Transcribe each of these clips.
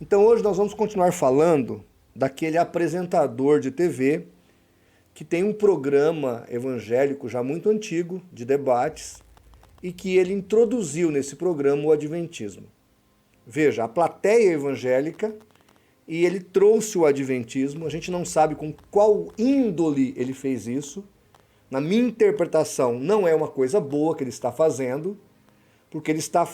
Então hoje nós vamos continuar falando daquele apresentador de TV que tem um programa evangélico já muito antigo, de debates, e que ele introduziu nesse programa o adventismo. Veja, a plateia evangélica, e ele trouxe o adventismo, a gente não sabe com qual índole ele fez isso. Na minha interpretação, não é uma coisa boa que ele está fazendo, porque ele está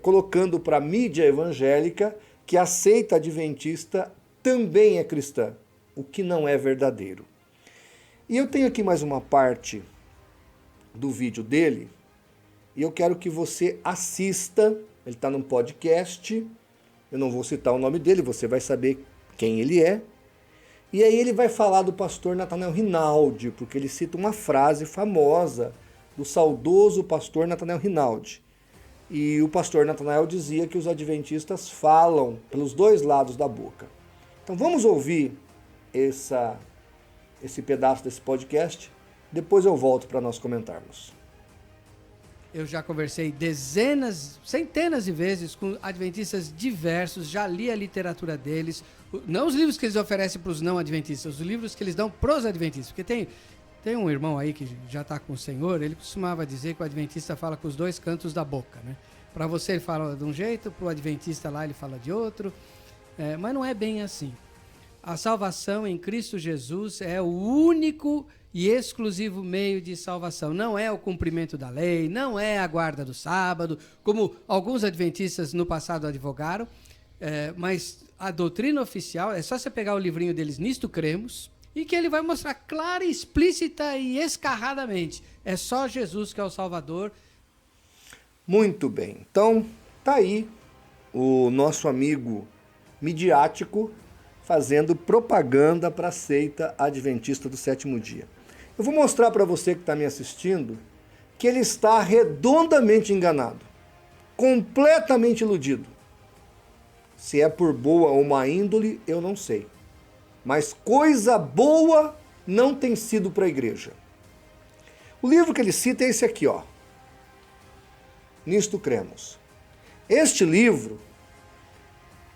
colocando para a mídia evangélica que a seita adventista também é cristã, o que não é verdadeiro. E eu tenho aqui mais uma parte do vídeo dele, e eu quero que você assista. Ele está num podcast, eu não vou citar o nome dele, você vai saber quem ele é. E aí ele vai falar do pastor Nathanael Rinaldi, porque ele cita uma frase famosa do saudoso pastor Nathanael Rinaldi. E o pastor Nathanael dizia que os adventistas falam pelos dois lados da boca. Então vamos ouvir esse pedaço desse podcast, depois eu volto para nós comentarmos. Eu já conversei centenas de vezes com adventistas diversos, já li a literatura deles, não os livros que eles oferecem para os não adventistas, os livros que eles dão para os adventistas, porque tem um irmão aí que já está com o Senhor, ele costumava dizer que o adventista fala com os dois cantos da boca, né? Para você ele fala de um jeito, para o adventista lá ele fala de outro, mas não é bem assim. A salvação em Cristo Jesus é o único e exclusivo meio de salvação. Não é o cumprimento da lei, não é a guarda do sábado, como alguns adventistas no passado advogaram, mas a doutrina oficial, é só você pegar o livrinho deles, Nisto Cremos, e que ele vai mostrar clara, explícita e escarradamente. É só Jesus que é o Salvador. Muito bem. Então, tá aí o nosso amigo midiático fazendo propaganda para a seita adventista do sétimo dia. Eu vou mostrar para você que está me assistindo que ele está redondamente enganado, completamente iludido. Se é por boa ou má índole, eu não sei. Mas coisa boa não tem sido para a igreja. O livro que ele cita é esse aqui, ó. Nisto Cremos. Este livro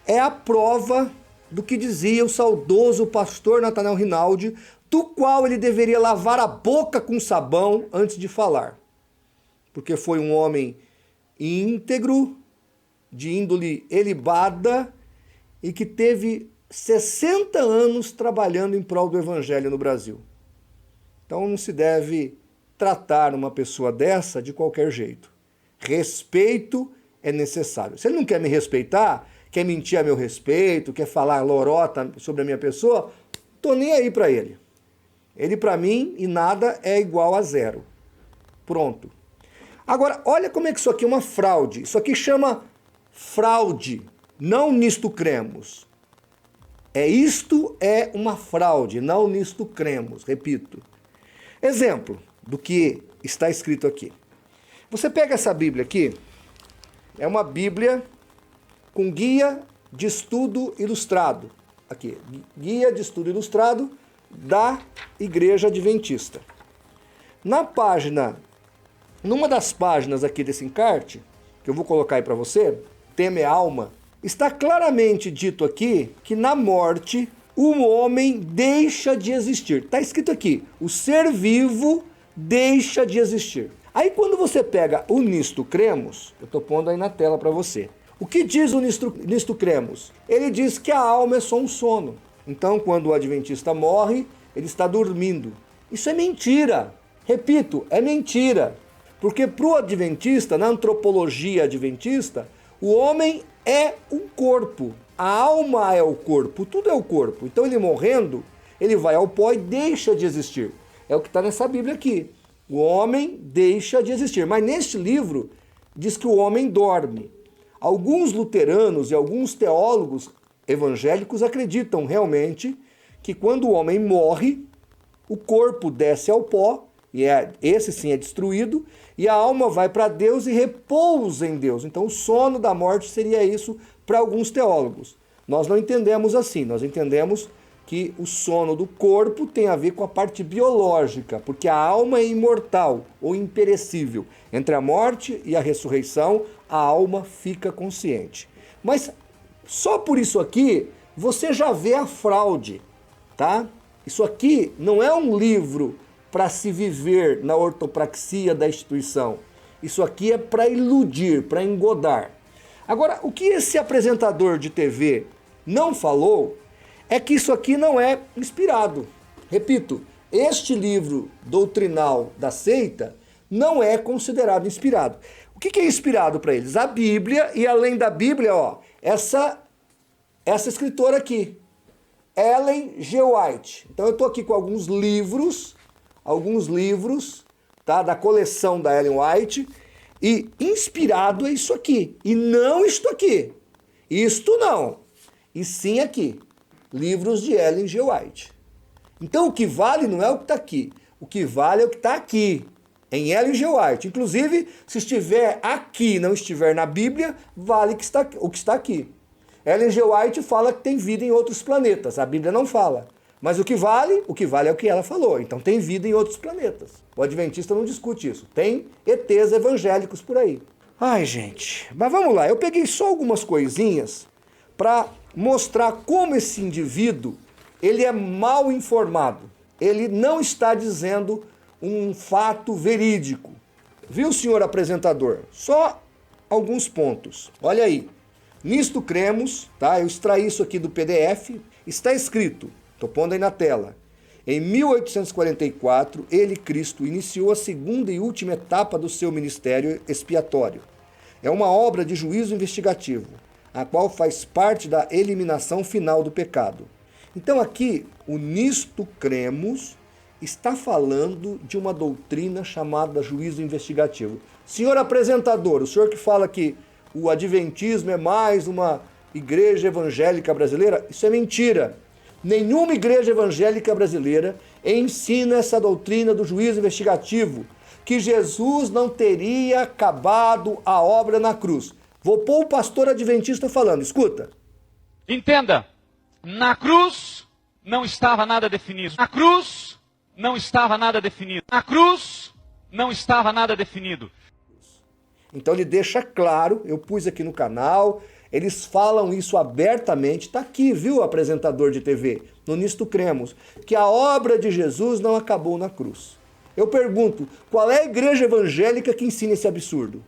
é a prova do que dizia o saudoso pastor Nathanael Rinaldi, do qual ele deveria lavar a boca com sabão antes de falar. Porque foi um homem íntegro, de índole elibada, e que teve 60 anos trabalhando em prol do evangelho no Brasil. Então não se deve tratar uma pessoa dessa de qualquer jeito. Respeito é necessário. Se ele não quer me respeitar, quer mentir a meu respeito, quer falar lorota sobre a minha pessoa, tô nem aí para ele. Ele para mim e nada é igual a zero. Pronto. Agora, olha como é que isso aqui é uma fraude. Isso aqui chama fraude, não nisto cremos. Isto é uma fraude, não nisto cremos, repito. Exemplo do que está escrito aqui. Você pega essa Bíblia aqui, é uma Bíblia com guia de estudo ilustrado. Aqui, guia de estudo ilustrado da Igreja Adventista. Numa das páginas aqui desse encarte, que eu vou colocar aí para você, tema é alma, está claramente dito aqui que na morte o homem deixa de existir. Está escrito aqui, o ser vivo deixa de existir. Aí quando você pega o Nisto Cremos, eu estou pondo aí na tela para você. O que diz o Nisto Cremos? Ele diz que a alma é só um sono. Então quando o adventista morre, ele está dormindo. Isso é mentira. Repito, é mentira. Porque para o adventista, na antropologia adventista, o homem é um corpo. A alma é o corpo, tudo é o corpo. Então ele morrendo, ele vai ao pó e deixa de existir. É o que está nessa Bíblia aqui. O homem deixa de existir. Mas neste livro diz que o homem dorme. Alguns luteranos e alguns teólogos evangélicos acreditam realmente que quando o homem morre, o corpo desce ao pó, e esse sim é destruído, e a alma vai para Deus e repousa em Deus. Então o sono da morte seria isso para alguns teólogos. Nós não entendemos assim, nós entendemos que o sono do corpo tem a ver com a parte biológica, porque a alma é imortal ou imperecível. Entre a morte e a ressurreição, a alma fica consciente. Mas Só por isso aqui, você já vê a fraude, tá? Isso aqui não é um livro para se viver na ortopraxia da instituição. Isso aqui é para iludir, para engodar. Agora, o que esse apresentador de TV não falou é que isso aqui não é inspirado. Repito, este livro doutrinal da seita não é considerado inspirado. O que é inspirado para eles? A Bíblia, e além da Bíblia, ó, essa escritora aqui, Ellen G. White. Então eu estou aqui com alguns livros, tá, da coleção da Ellen White, e inspirado é isso aqui, e não isto aqui. Isto não, e sim aqui, livros de Ellen G. White. Então o que vale não é o que está aqui, o que vale é o que está aqui, em Ellen G. White. Inclusive, se estiver aqui e não estiver na Bíblia, vale o que está aqui. Ellen G. White fala que tem vida em outros planetas, a Bíblia não fala. Mas o que vale é o que ela falou. Então tem vida em outros planetas. O adventista não discute isso. Tem ETs evangélicos por aí. Ai, gente, mas vamos lá. Eu peguei só algumas coisinhas para mostrar como esse indivíduo, ele é mal informado. Ele não está dizendo um fato verídico. Viu, senhor apresentador? Só alguns pontos. Olha aí. Nisto cremos, tá? Eu extraí isso aqui do PDF. Está escrito, estou pondo aí na tela. Em 1844, ele, Cristo, iniciou a segunda e última etapa do seu ministério expiatório. É uma obra de juízo investigativo, a qual faz parte da eliminação final do pecado. Então aqui, o nisto cremos está falando de uma doutrina chamada juízo investigativo. Senhor apresentador, o senhor que fala que o adventismo é mais uma igreja evangélica brasileira, isso é mentira. Nenhuma igreja evangélica brasileira ensina essa doutrina do juízo investigativo, que Jesus não teria acabado a obra na cruz. Vou pôr o pastor adventista falando, escuta. Entenda, na cruz não estava nada definido. Na cruz não estava nada definido. Na cruz não estava nada definido. Então ele deixa claro, eu pus aqui no canal, eles falam isso abertamente, está aqui, viu, apresentador de TV, no Nisto Cremos, que a obra de Jesus não acabou na cruz. Eu pergunto, qual é a igreja evangélica que ensina esse absurdo?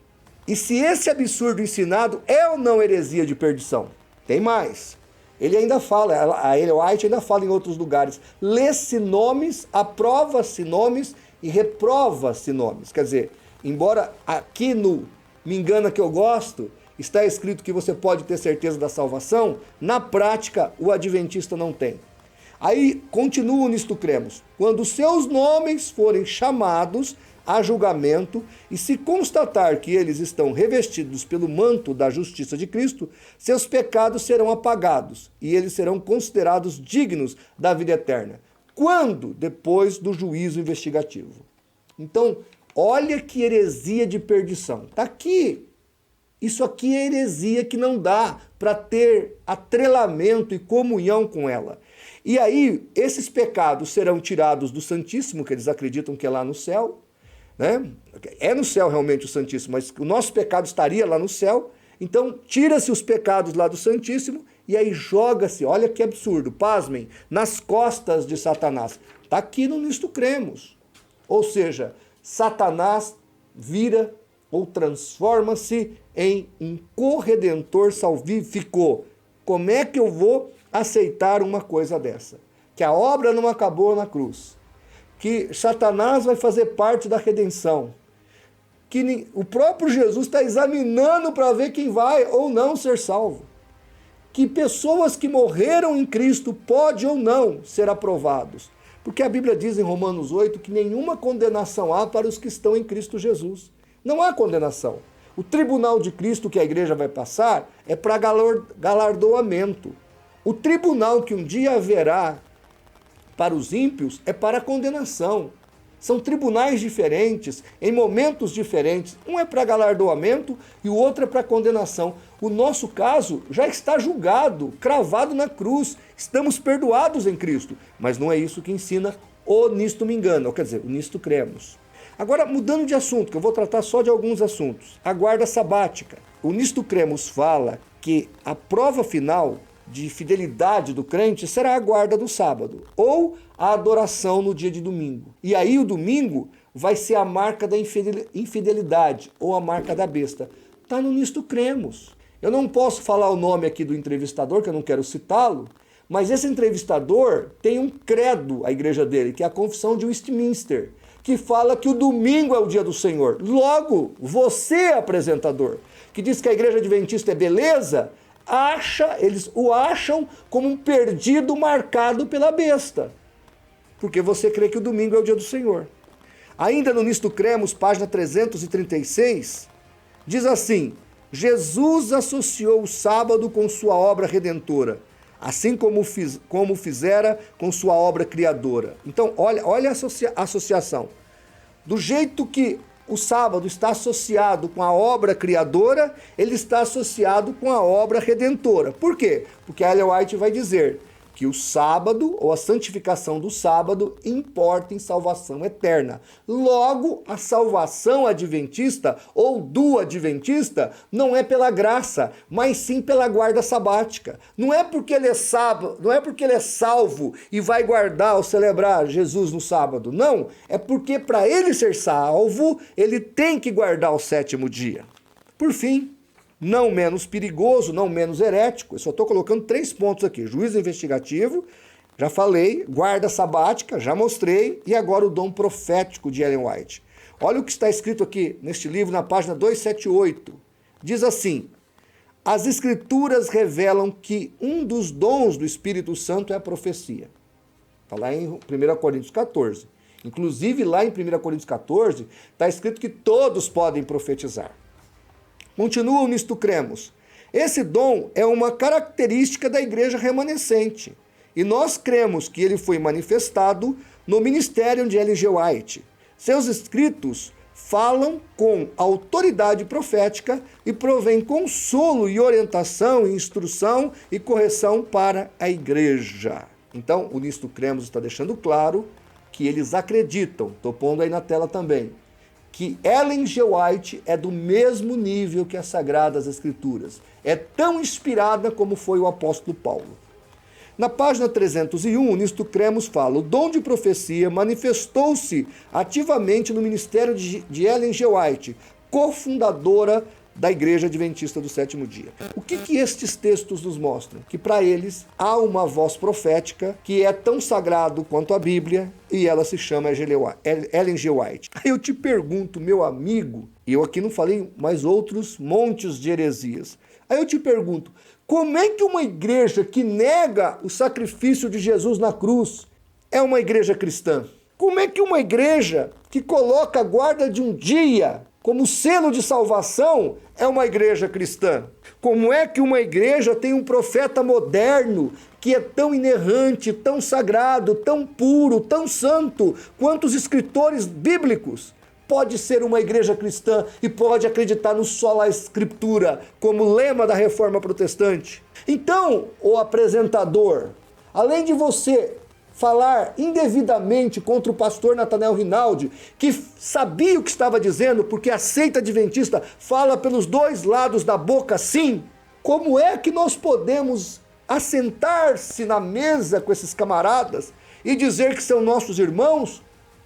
E se esse absurdo ensinado é ou não heresia de perdição? Tem mais. Ele ainda fala, a Ellen White ainda fala em outros lugares, lê-se nomes, aprova-se nomes e reprova-se nomes. Quer dizer, embora aqui no Me Engana Que Eu Gosto, está escrito que você pode ter certeza da salvação, na prática o adventista não tem. Aí continua nisto cremos. Quando seus nomes forem chamados a julgamento e se constatar que eles estão revestidos pelo manto da justiça de Cristo, seus pecados serão apagados e eles serão considerados dignos da vida eterna. Quando? Depois do juízo investigativo. Então, olha que heresia de perdição. Está aqui. Isso aqui é heresia que não dá para ter atrelamento e comunhão com ela. E aí, esses pecados serão tirados do Santíssimo, que eles acreditam que é lá no céu, né? É no céu realmente o Santíssimo, mas o nosso pecado estaria lá no céu. Então, tira-se os pecados lá do Santíssimo e aí joga-se, olha que absurdo, pasmem, nas costas de Satanás. Está aqui no Nisto Cremos. Ou seja, Satanás vira ou transforma-se em um corredentor salvífico. Como é que eu vou aceitar uma coisa dessa? Que a obra não acabou na cruz. Que Satanás vai fazer parte da redenção. Que o próprio Jesus está examinando para ver quem vai ou não ser salvo. Que pessoas que morreram em Cristo podem ou não ser aprovados. Porque a Bíblia diz em Romanos 8 que nenhuma condenação há para os que estão em Cristo Jesus. Não há condenação. O tribunal de Cristo que a igreja vai passar é para galardoamento. O tribunal que um dia haverá para os ímpios é para condenação. São tribunais diferentes, em momentos diferentes. Um é para galardoamento e o outro é para condenação. O nosso caso já está julgado, cravado na cruz. Estamos perdoados em Cristo. Mas não é isso que ensina o Nisto Me Engana, quer dizer, o Nisto Cremos. Agora, mudando de assunto, que eu vou tratar só de alguns assuntos. A guarda sabática. O Nisto Cremos fala que a prova final de fidelidade do crente será a guarda do sábado, ou a adoração no dia de domingo. E aí o domingo vai ser a marca da infidelidade, ou a marca da besta. Está no Nisto Cremos. Eu não posso falar o nome aqui do entrevistador, que eu não quero citá-lo, mas esse entrevistador tem um credo, a igreja dele, que é a Confissão de Westminster, que fala que o domingo é o dia do Senhor. Logo, você, apresentador, que diz que a igreja adventista é beleza, eles o acham como um perdido marcado pela besta, porque você crê que o domingo é o dia do Senhor. Ainda no Nisto Cremos, página 336, diz assim: Jesus associou o sábado com sua obra redentora, assim como fizera com sua obra criadora. Então, olha a associação. Do jeito que o sábado está associado com a obra criadora, ele está associado com a obra redentora. Por quê? Porque a Ellen White vai dizer que o sábado, ou a santificação do sábado, importa em salvação eterna. Logo, a salvação adventista, ou do adventista, não é pela graça, mas sim pela guarda sabática. Não é porque ele é sábado, não é porque ele é salvo e vai guardar ou celebrar Jesus no sábado. Não, é porque para ele ser salvo, ele tem que guardar o sétimo dia. Por fim, não menos perigoso, não menos herético, eu só estou colocando 3 pontos aqui: juízo investigativo, já falei, guarda sabática, já mostrei, e agora o dom profético de Ellen White. Olha o que está escrito aqui neste livro, na página 278. Diz assim: as Escrituras revelam que um dos dons do Espírito Santo é a profecia. Está lá em 1 Coríntios 14. Inclusive, lá em 1 Coríntios 14, está escrito que todos podem profetizar. Continua o Nisto Cremos. Esse dom é uma característica da igreja remanescente, e nós cremos que ele foi manifestado no ministério de Ellen G. White. Seus escritos falam com autoridade profética e provém consolo e orientação, e instrução e correção para a igreja. Então, o Nisto Cremos está deixando claro que eles acreditam, estou pondo aí na tela também, que Ellen G. White é do mesmo nível que as Sagradas Escrituras. É tão inspirada como foi o apóstolo Paulo. Na página 301, o Nisto Cremos fala: o dom de profecia manifestou-se ativamente no ministério de Ellen G. White, cofundadora da Igreja Adventista do Sétimo Dia. O que estes textos nos mostram? Que para eles há uma voz profética que é tão sagrado quanto a Bíblia, e ela se chama Ellen G. White. Aí eu te pergunto, meu amigo, e eu aqui não falei mais outros montes de heresias, aí eu te pergunto, como é que uma igreja que nega o sacrifício de Jesus na cruz é uma igreja cristã? Como é que uma igreja que coloca a guarda de um dia como selo de salvação é uma igreja cristã? Como é que uma igreja tem um profeta moderno que é tão inerrante, tão sagrado, tão puro, tão santo quanto os escritores bíblicos? Pode ser uma igreja cristã e pode acreditar no sola escritura como lema da reforma protestante. Então, o apresentador, além de você falar indevidamente contra o pastor Nathanael Rinaldi, que sabia o que estava dizendo, porque a seita adventista fala pelos dois lados da boca, sim, como é que nós podemos assentar-se na mesa com esses camaradas e dizer que são nossos irmãos,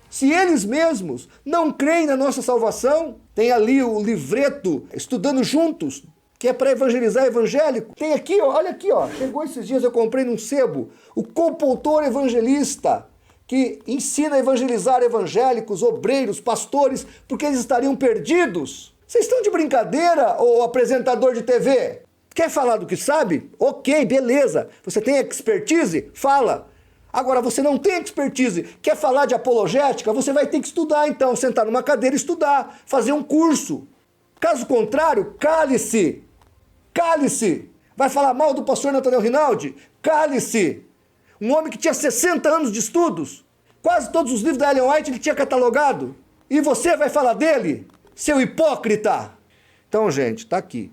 se eles mesmos não creem na nossa salvação? Tem ali o livreto Estudando Juntos, que é para evangelizar evangélico. Tem aqui, ó, olha aqui, ó, chegou esses dias, eu comprei num sebo, o Compultor Evangelista, que ensina a evangelizar evangélicos, obreiros, pastores, porque eles estariam perdidos. Vocês estão de brincadeira, ô apresentador de TV? Quer falar do que sabe? Ok, beleza. Você tem expertise? Fala. Agora, você não tem expertise, quer falar de apologética? Você vai ter que estudar, então, sentar numa cadeira e estudar, fazer um curso. Caso contrário, cale-se. Cale-se. Vai falar mal do pastor Nathanael Rinaldi? Cale-se. Um homem que tinha 60 anos de estudos, quase todos os livros da Ellen White ele tinha catalogado. E você vai falar dele? Seu hipócrita. Então, gente, tá aqui.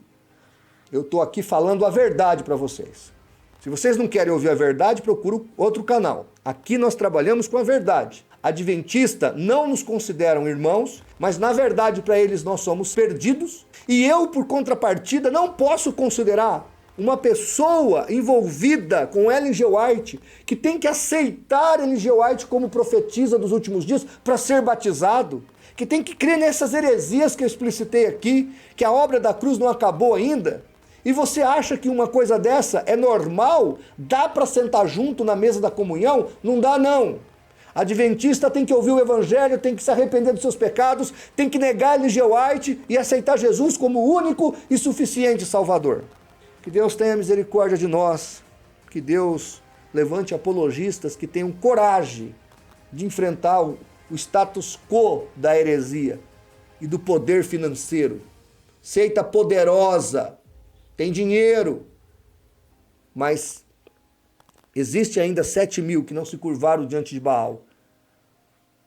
Eu tô aqui falando a verdade para vocês. Se vocês não querem ouvir a verdade, procura outro canal. Aqui nós trabalhamos com a verdade. adventista não nos consideram irmãos, mas na verdade para eles nós somos perdidos. E eu, por contrapartida, não posso considerar uma pessoa envolvida com Ellen G. White, que tem que aceitar Ellen G. White como profetisa dos últimos dias para ser batizado, que tem que crer nessas heresias que eu explicitei aqui, que a obra da cruz não acabou ainda. E você acha que uma coisa dessa é normal? Dá para sentar junto na mesa da comunhão? Não dá, não. Adventista tem que ouvir o evangelho, tem que se arrepender dos seus pecados, tem que negar Ellen G. White e aceitar Jesus como único e suficiente Salvador. Que Deus tenha misericórdia de nós, que Deus levante apologistas que tenham coragem de enfrentar o status quo da heresia e do poder financeiro. Seita poderosa, tem dinheiro, mas existe ainda 7.000 que não se curvaram diante de Baal,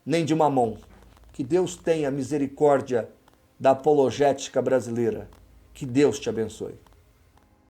nem de Mamon. Que Deus tenha misericórdia da apologética brasileira. Que Deus te abençoe.